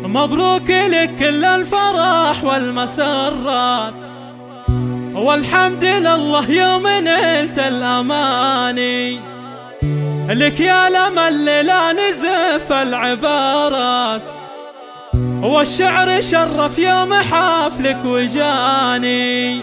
مبروك لك كل الفرح والمسرات، والحمد لله يوم نلت الأماني. لك يا الأمل لا نزف العبارات، والشعر شرف يوم حفلك وجاني.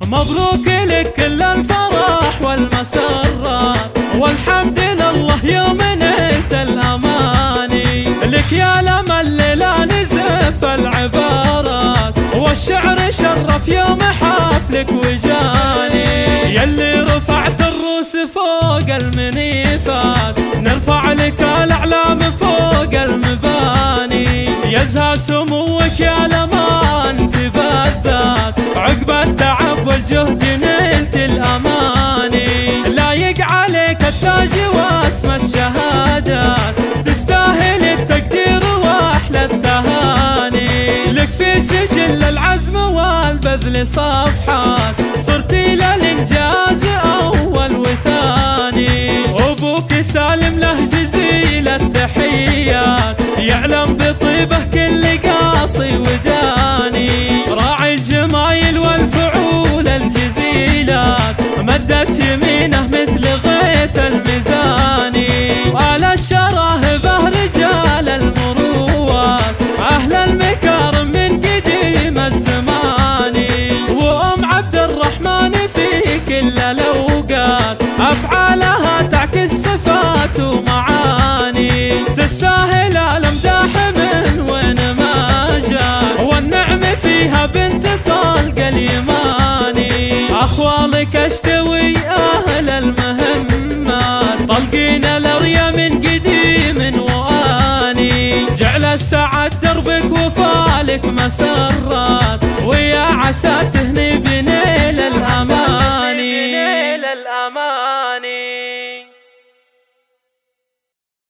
مبروك لك كل الفرح والمسرات، والحمد لله يوم نلت الأماني. لك يا الأمل لا نزف العبارات، والشعر شرف يوم حفلك وجاني. يلي رفعت الروس فوق المنيفات، نرفع لك الأعلام فوق المباني. يزهى سموك يا الأمان تبذات، عقب التعب والجهد نلت الأماني. لايق عليك التاج واسم الشهادات، تستاهل التقدير واحلى التهاني. لك في سجل العزم والبذل صفحات، صرتي للإنجاز أول وثاني. أبوك سالم له جزيل التحيات، يعلم بطيبه كل قاصي وداني. راعي الجمايل والفعول الجزيلات، مدت يمينه مثل غيث الميزاني. وآل الشراهبه رجال المروات، أهل المكارم من قديم الزمان. وأم عبد الرحمن في كل الأوقات، أفعالها تعكس صفات ومعاني. تستاهل الأمداح من وين ما جات، والنعم فيها بنت طلق اليماني. أخوالك اشتوي أهل المهمات، طلقين الأريا من قديم وآني. جعل السعد دربك وفالك مسار،